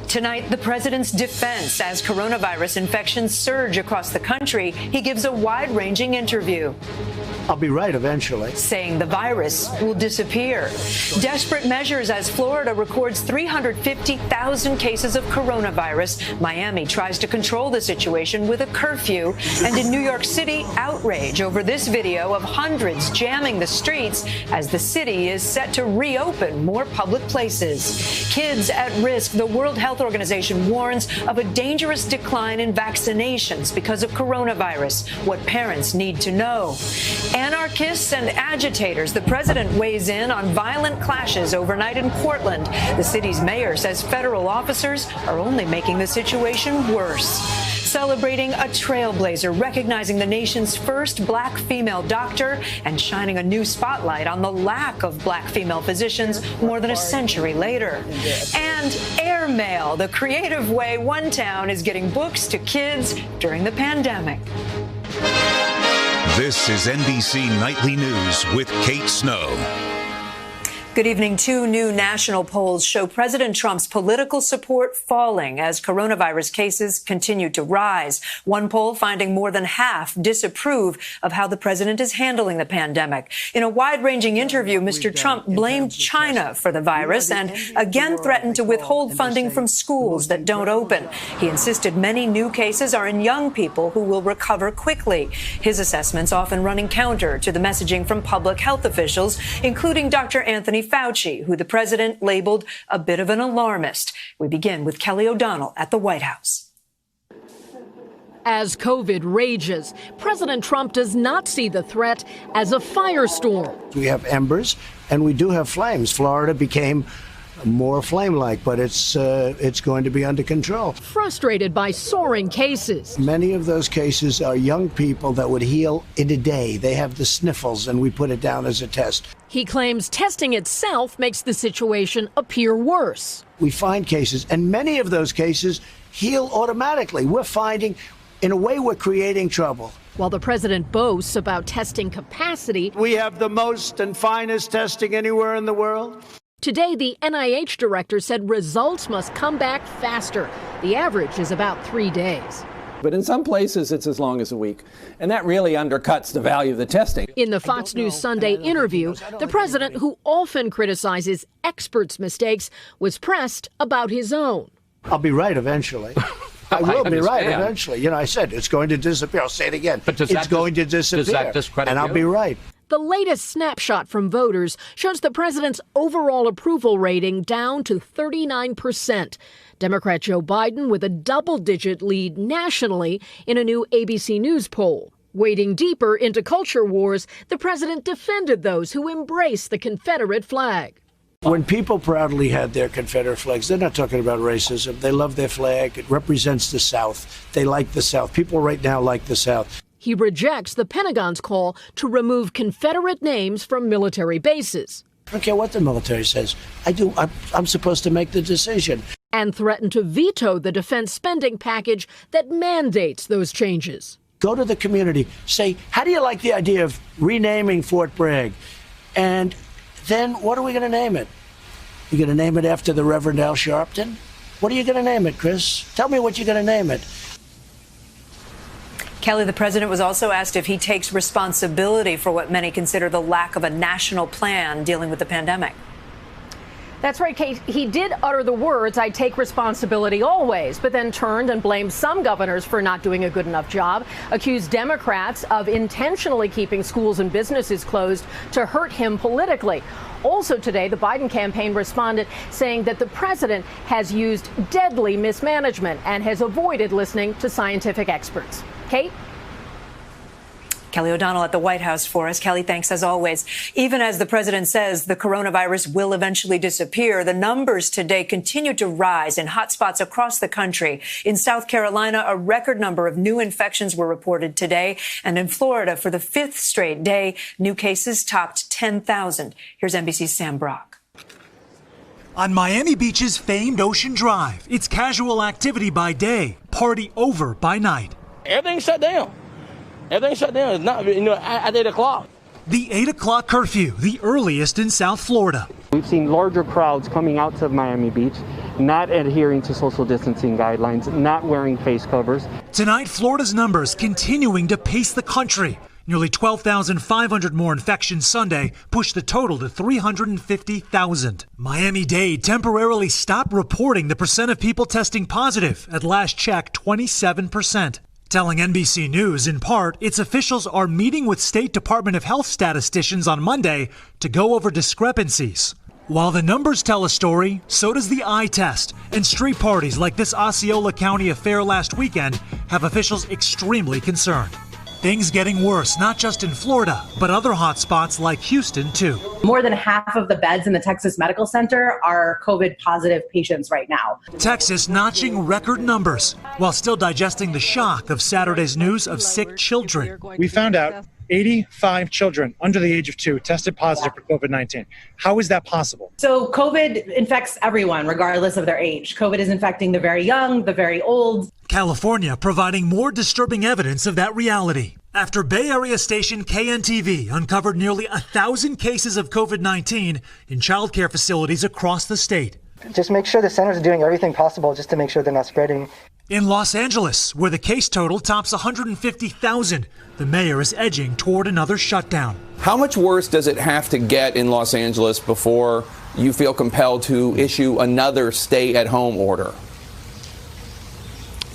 Tonight, the president's defense as coronavirus infections surge across the country. He gives a wide-ranging interview. I'll be right eventually. Saying the virus will disappear. Desperate measures as Florida records 350,000 cases of coronavirus. Miami tries to control the situation with a curfew. And in New York City, outrage over this video of hundreds jamming the streets as the city is set to reopen more public places. Kids at risk. The World Health Organization warns of a dangerous decline in vaccinations because of coronavirus. What parents need to know. Anarchists and agitators. The president weighs in on violent clashes overnight in Portland. The city's mayor says federal officers are only making the situation worse. Celebrating a trailblazer, recognizing the nation's first black female doctor, and shining a new spotlight on the lack of black female physicians more than a century later. And airmail, the creative way one town is getting books to kids during the pandemic. This is NBC Nightly News with Kate Snow. Good evening. Two new national polls show President Trump's political support falling as coronavirus cases continue to rise. One poll finding more than half disapprove of how the president is handling the pandemic. In a wide-ranging interview, Mr. Trump blamed China for the virus and again threatened to withhold funding from schools that don't open. He insisted many new cases are in young people who will recover quickly. His assessments often running counter to the messaging from public health officials, including Dr. Anthony Fauci, who the president labeled a bit of an alarmist. We begin with Kelly O'Donnell at the White House. As COVID rages, President Trump does not see the threat as a firestorm. We have embers and we do have flames. Florida became more flame-like, but it's going to be under control. Frustrated by soaring cases. Many of those cases are young people that would heal in a day. They have the sniffles, and we put it down as a test. He claims testing itself makes the situation appear worse. We find cases, and many of those cases heal automatically. We're finding, in a way, we're creating trouble. While the president boasts about testing capacity, we have the most and finest testing anywhere in the world. Today, the NIH director said results must come back faster. The average is about 3 days. But in some places, it's as long as a week. And that really undercuts the value of the testing. In the Fox News Sunday interview, the president, who often criticizes experts' mistakes, was pressed about his own. I'll be right eventually. I will be right eventually. You know, I said it's going to disappear. I'll say it again. But it's going to disappear. Does that discredit and I'll be right. The latest snapshot from voters shows the president's overall approval rating down to 39%. Democrat Joe Biden with a double-digit lead nationally in a new ABC News poll. Wading deeper into culture wars, the president defended those who embrace the Confederate flag. When people proudly had their Confederate flags, they're not talking about racism. They love their flag. It represents the South. They like the South. People right now like the South. He rejects the Pentagon's call to remove Confederate names from military bases. I don't care what the military says. I'm supposed to make the decision. And threatened to veto the defense spending package that mandates those changes. Go to the community. Say, how do you like the idea of renaming Fort Bragg? And then what are we going to name it? You're going to name it after the Reverend Al Sharpton? What are you going to name it, Chris? Tell me what you're going to name it. Kelly, the president was also asked if he takes responsibility for what many consider the lack of a national plan dealing with the pandemic. That's right, Kate. He did utter the words, "I take responsibility always," but then turned and blamed some governors for not doing a good enough job, accused Democrats of intentionally keeping schools and businesses closed to hurt him politically. Also today, the Biden campaign responded saying that the president has used deadly mismanagement and has avoided listening to scientific experts. Kate? Kelly O'Donnell at the White House for us. Kelly, thanks as always. Even as the president says the coronavirus will eventually disappear, the numbers today continue to rise in hotspots across the country. In South Carolina, a record number of new infections were reported today. And in Florida, for the 5th straight day, new cases topped 10,000. Here's NBC's Sam Brock. On Miami Beach's famed Ocean Drive, it's casual activity by day, party over by night. Everything's shut down. Everything's shut down. It's not, at 8 o'clock. The 8 o'clock curfew, the earliest in South Florida. We've seen larger crowds coming out to Miami Beach not adhering to social distancing guidelines, not wearing face covers. Tonight, Florida's numbers continuing to pace the country. Nearly 12,500 more infections Sunday pushed the total to 350,000. Miami-Dade temporarily stopped reporting the percent of people testing positive. At last check, 27%. Telling NBC News, in part, its officials are meeting with State Department of Health statisticians on Monday to go over discrepancies. While the numbers tell a story, so does the eye test. And street parties like this Osceola County affair last weekend have officials extremely concerned. Things getting worse, not just in Florida, but other hot spots like Houston, too. More than half of the beds in the Texas Medical Center are COVID positive patients right now. Texas notching record numbers while still digesting the shock of Saturday's news of sick children. We found out 85 children under the age of 2 tested positive for COVID-19. How is that possible? So COVID infects everyone, regardless of their age. COVID is infecting the very young, the very old. California providing more disturbing evidence of that reality. After Bay Area station KNTV uncovered nearly 1,000 cases of COVID-19 in childcare facilities across the state. Just make sure the centers are doing everything possible just to make sure they're not spreading. In Los Angeles, where the case total tops 150,000, the mayor is edging toward another shutdown. How much worse does it have to get in Los Angeles before you feel compelled to issue another stay-at-home order?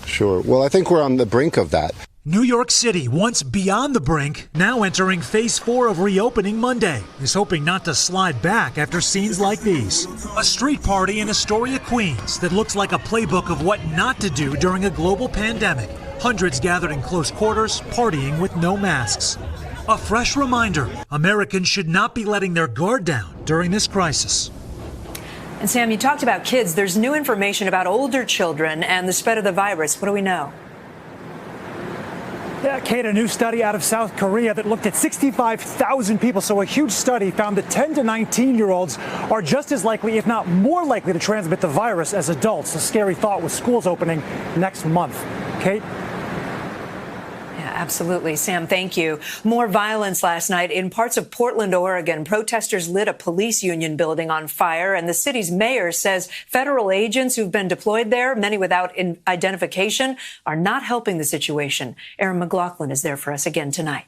Sure. Well, I think we're on the brink of that. New York City, once beyond the brink, now entering phase 4 of reopening Monday, is hoping not to slide back after scenes like these. A street party in Astoria, Queens, that looks like a playbook of what not to do during a global pandemic. Hundreds gathered in close quarters, partying with no masks. A fresh reminder, Americans should not be letting their guard down during this crisis. And Sam, you talked about kids. There's new information about older children and the spread of the virus. What do we know? Yeah, Kate, a new study out of South Korea that looked at 65,000 people. So a huge study found that 10 to 19-year-olds are just as likely, if not more likely, to transmit the virus as adults. A scary thought with schools opening next month. Kate? Absolutely. Sam, thank you. More violence last night in parts of Portland, Oregon. Protesters lit a police union building on fire, and the city's mayor says federal agents who've been deployed there, many without identification, are not helping the situation. Erin McLaughlin is there for us again tonight.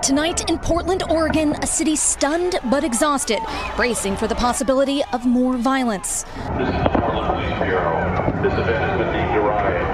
Tonight in Portland, Oregon, a city stunned but exhausted, bracing for the possibility of more violence. This is the Portland Police Bureau. This event has been deemed a riot.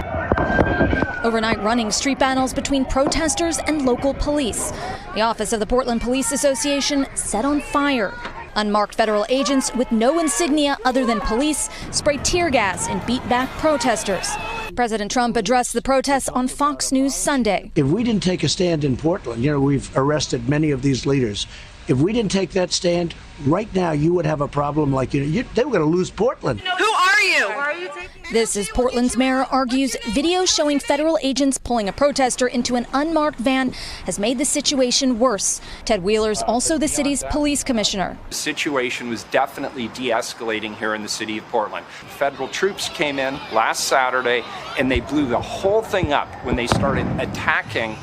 Overnight running street battles between protesters and local police. The office of the Portland Police Association set on fire. Unmarked federal agents with no insignia other than police sprayed tear gas and beat back protesters. President Trump addressed the protests on Fox News Sunday. If we didn't take a stand in Portland, we've arrested many of these leaders. If we didn't take that stand, right now you would have a problem like they were going to lose Portland. Who are you? This is Portland's mayor argues video showing federal agents pulling a protester into an unmarked van has made the situation worse. Ted Wheeler's also the city's police commissioner. The situation was definitely de-escalating here in the city of Portland. Federal troops came in last Saturday and they blew the whole thing up when they started attacking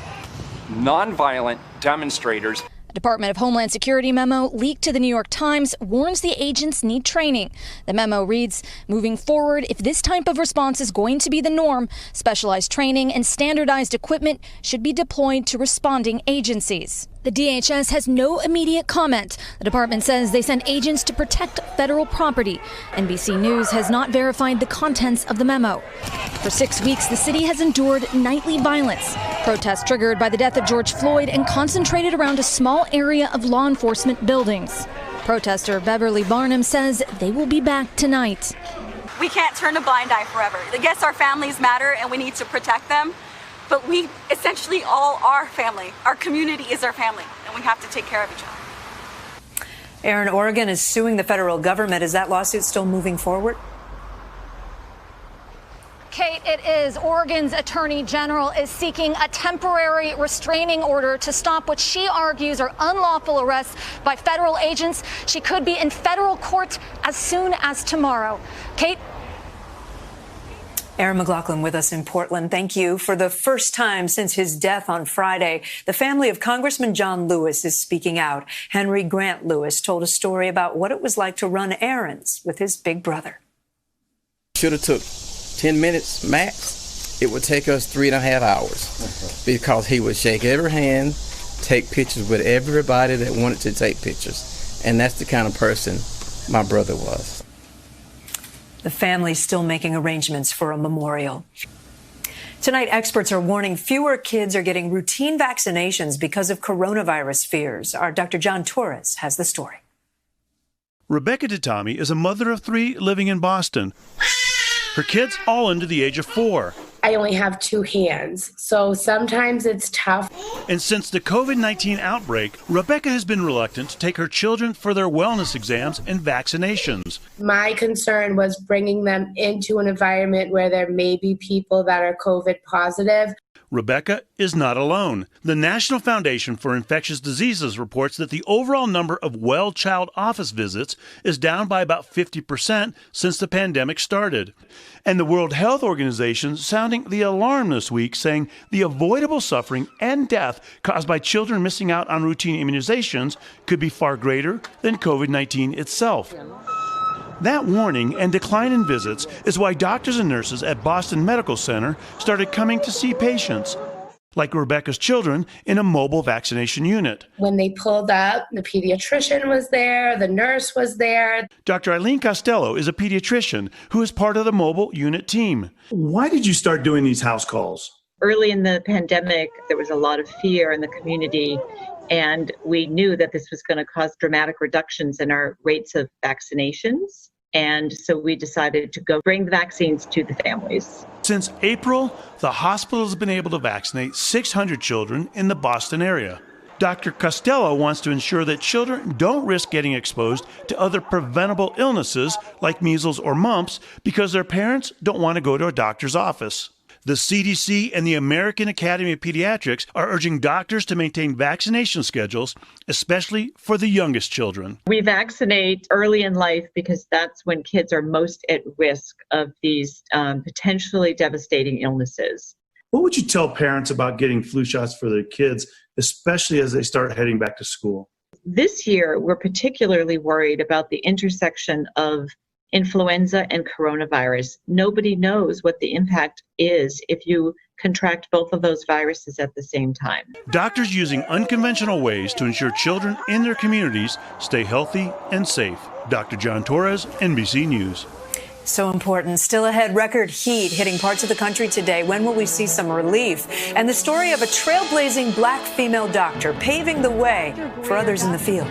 nonviolent demonstrators. A Department of Homeland Security memo leaked to the New York Times warns the agents need training. The memo reads, moving forward, if this type of response is going to be the norm, specialized training and standardized equipment should be deployed to responding agencies. The DHS has no immediate comment. The department says they sent agents to protect federal property. NBC News has not verified the contents of the memo. For 6 weeks, the city has endured nightly violence. Protests triggered by the death of George Floyd and concentrated around a small area of law enforcement buildings. Protester Beverly Barnum says they will be back tonight. We can't turn a blind eye forever. Yes, our families matter and we need to protect them. But we essentially all are family. Our community is our family, and we have to take care of each other. Erin, Oregon is suing the federal government. Is that lawsuit still moving forward? Kate, it is. Oregon's Attorney General is seeking a temporary restraining order to stop what she argues are unlawful arrests by federal agents. She could be in federal court as soon as tomorrow. Kate? Aaron McLaughlin with us in Portland. Thank you. For the first time since his death on Friday, the family of Congressman John Lewis is speaking out. Henry Grant Lewis told a story about what it was like to run errands with his big brother. Should have took 10 minutes max. It would take us 3.5 hours because he would shake every hand, take pictures with everybody that wanted to take pictures. And that's the kind of person my brother was. The family's still making arrangements for a memorial. Tonight, experts are warning fewer kids are getting routine vaccinations because of coronavirus fears. Our Dr. John Torres has the story. Rebecca Tatami is a mother of 3 living in Boston. Her kids all under the age of 4. I only have 2 hands, so sometimes it's tough. And since the COVID-19 outbreak, Rebecca has been reluctant to take her children for their wellness exams and vaccinations. My concern was bringing them into an environment where there may be people that are COVID positive. Rebecca is not alone. The National Foundation for Infectious Diseases reports that the overall number of well child office visits is down by about 50% since the pandemic started. And the World Health Organization sounding the alarm this week, saying the avoidable suffering and death caused by children missing out on routine immunizations could be far greater than COVID-19 itself. That warning and decline in visits is why doctors and nurses at Boston Medical Center started coming to see patients, like Rebecca's children, in a mobile vaccination unit. When they pulled up, the pediatrician was there, the nurse was there. Dr. Eileen Costello is a pediatrician who is part of the mobile unit team. Why did you start doing these house calls? Early in the pandemic, there was a lot of fear in the community, and we knew that this was going to cause dramatic reductions in our rates of vaccinations. And so we decided to go bring the vaccines to the families. Since April, the hospital has been able to vaccinate 600 children in the Boston area. Dr. Costello wants to ensure that children don't risk getting exposed to other preventable illnesses like measles or mumps because their parents don't want to go to a doctor's office. The CDC and the American Academy of Pediatrics are urging doctors to maintain vaccination schedules, especially for the youngest children. We vaccinate early in life because that's when kids are most at risk of these potentially devastating illnesses. What would you tell parents about getting flu shots for their kids, especially as they start heading back to school? This year, we're particularly worried about the intersection of influenza and coronavirus. Nobody knows what the impact is if you contract both of those viruses at the same time. Doctors using unconventional ways to ensure children in their communities stay healthy and safe. Dr. John Torres, NBC News. So important. Still ahead, record heat hitting parts of the country today. When will we see some relief? And the story of a trailblazing black female doctor paving the way for others in the field.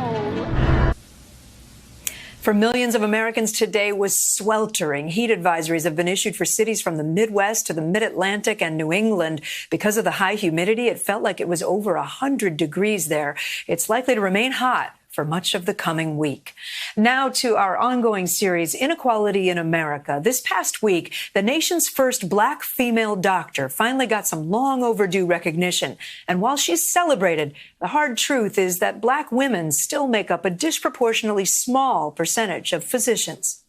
For millions of Americans, today was sweltering. Heat advisories have been issued for cities from the Midwest to the Mid-Atlantic and New England. Because of the high humidity, it felt like it was over 100 degrees there. It's likely to remain hot for much of the coming week. Now to our ongoing series, Inequality in America. This past week, the nation's first black female doctor finally got some long overdue recognition. And while she's celebrated, the hard truth is that black women still make up a disproportionately small percentage of physicians.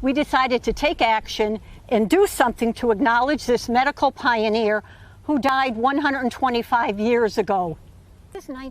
We decided to take action and do something to acknowledge this medical pioneer who died 125 years ago.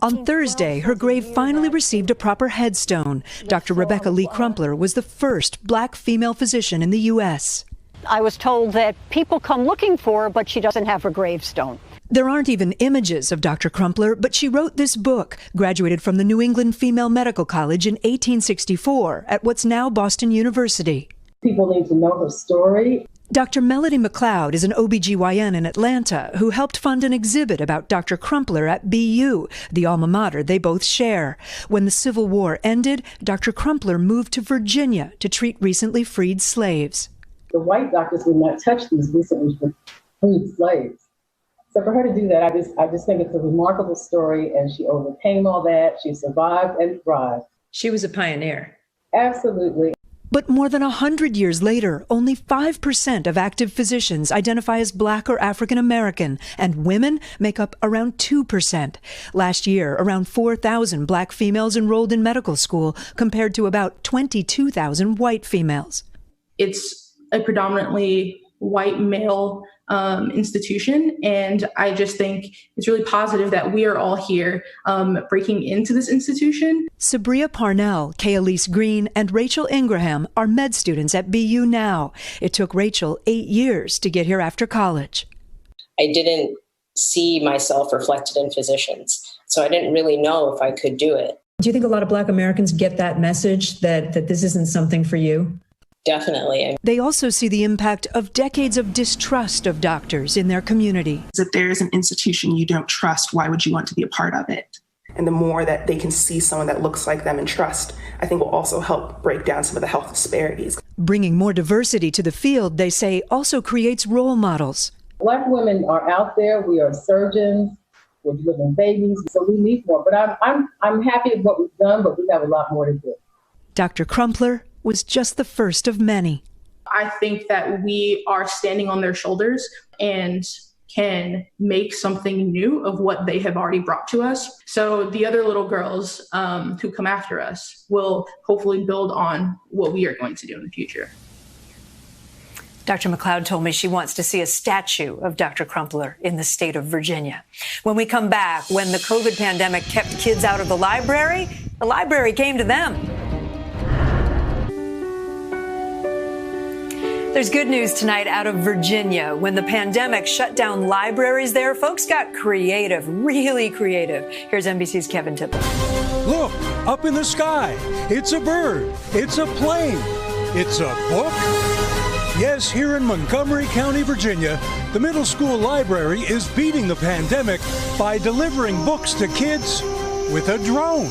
On Thursday, her grave finally received a proper headstone. Dr. Rebecca Lee Crumpler was the first black female physician in the U.S. I was told that people come looking for her, but she doesn't have her gravestone. There aren't even images of Dr. Crumpler, but she wrote this book, graduated from the New England Female Medical College in 1864 at what's now Boston University. People need to know her story. Dr. Melody McLeod is an OBGYN in Atlanta who helped fund an exhibit about Dr. Crumpler at BU, the alma mater they both share. When the Civil War ended, Dr. Crumpler moved to Virginia to treat recently freed slaves. The white doctors would not touch these recently freed slaves. So for her to do that, I just think it's a remarkable story, and she overcame all that. She survived and thrived. She was a pioneer. Absolutely. But more than 100 years later, only 5% of active physicians identify as black or African American, and women make up around 2%. Last year, around 4,000 black females enrolled in medical school, compared to about 22,000 white females. it's a predominantly white male institution. And I just think it's really positive that we are all here breaking into this institution. Sabria Parnell, Kaelise Green, and Rachel Ingraham are med students at BU now. It took Rachel 8 years to get here after college. I didn't see myself reflected in physicians, so I didn't really know if I could do it. Do you think a lot of Black Americans get that message that this isn't something for you? Definitely. They also see the impact of decades of distrust of doctors in their community. If there is an institution you don't trust, why would you want to be a part of it? And the more that they can see someone that looks like them and trust, I think will also help break down some of the health disparities. Bringing more diversity to the field, they say, also creates role models. Black women are out there. We are surgeons. We're delivering babies, so we need more. But I'm happy with what we've done, but we have a lot more to do. Dr. Crumpler was just the first of many. I think that we are standing on their shoulders and can make something new of what they have already brought to us. So the other little girls who come after us will hopefully build on what we are going to do in the future. Dr. McLeod told me she wants to see a statue of Dr. Crumpler in the state of Virginia. When we come back, when the COVID pandemic kept kids out of the library came to them. There's good news tonight out of Virginia. When the pandemic shut down libraries there, folks got creative, really creative. Here's NBC's Kevin Tipple. Look, up in the sky. It's a bird. It's a plane. It's a book. Yes, here in Montgomery County, Virginia, the middle school library is beating the pandemic by delivering books to kids with a drone.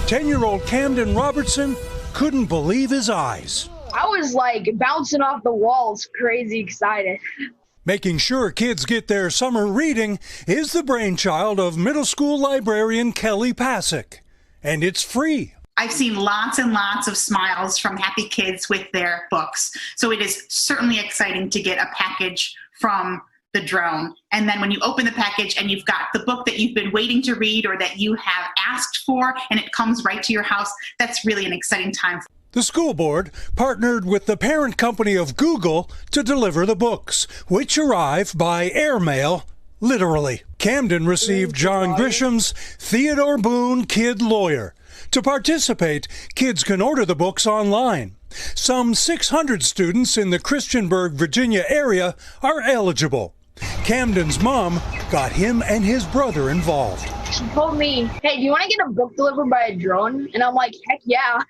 10-year-old Camden Robertson couldn't believe his eyes. I was like bouncing off the walls, crazy excited. Making sure kids get their summer reading is the brainchild of middle school librarian Kelly Pasick, and it's free. I've seen lots and lots of smiles from happy kids with their books. So it is certainly exciting to get a package from the drone. And then when you open the package and you've got the book that you've been waiting to read or that you have asked for and it comes right to your house, that's really an exciting time. The school board partnered with the parent company of Google to deliver the books, which arrive by airmail, literally. Camden received John Grisham's Theodore Boone Kid Lawyer. To participate, kids can order the books online. Some 600 students in the Christiansburg, Virginia area are eligible. Camden's mom got him and his brother involved. She told me, hey, do you want to get a book delivered by a drone? And I'm like, heck yeah.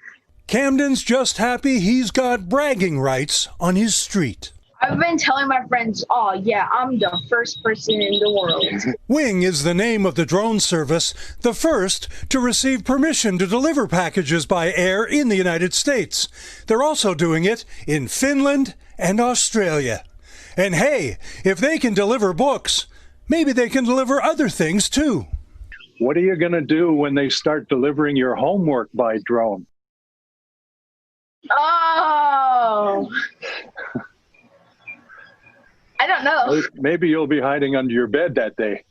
Camden's just happy he's got bragging rights on his street. I've been telling my friends, oh yeah, I'm the first person in the world. Wing is the name of the drone service, the first to receive permission to deliver packages by air in the United States. They're also doing it in Finland and Australia. And hey, if they can deliver books, maybe they can deliver other things too. What are you going to do when they start delivering your homework by drone? Oh, I don't know. Maybe you'll be hiding under your bed that day.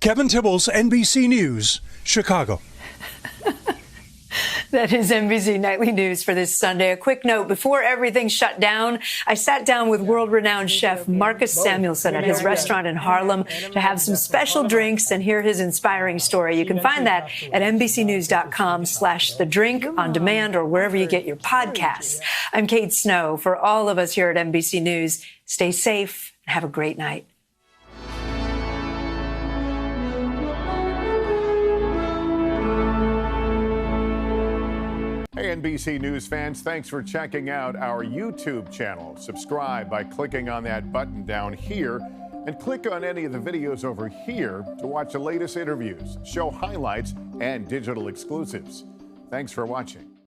Kevin Tibbles, NBC News, Chicago. That is NBC Nightly News for this Sunday. A quick note, before everything shut down, I sat down with world-renowned chef Marcus Samuelsson at his restaurant in Harlem to have some special drinks and hear his inspiring story. You can find that at NBCnews.com/thedrink on demand or wherever you get your podcasts. I'm Kate Snow. For all of us here at NBC News, stay safe and have a great night. Hey, NBC News fans, thanks for checking out our YouTube channel. Subscribe by clicking on that button down here and click on any of the videos over here to watch the latest interviews, show highlights, and digital exclusives. Thanks for watching.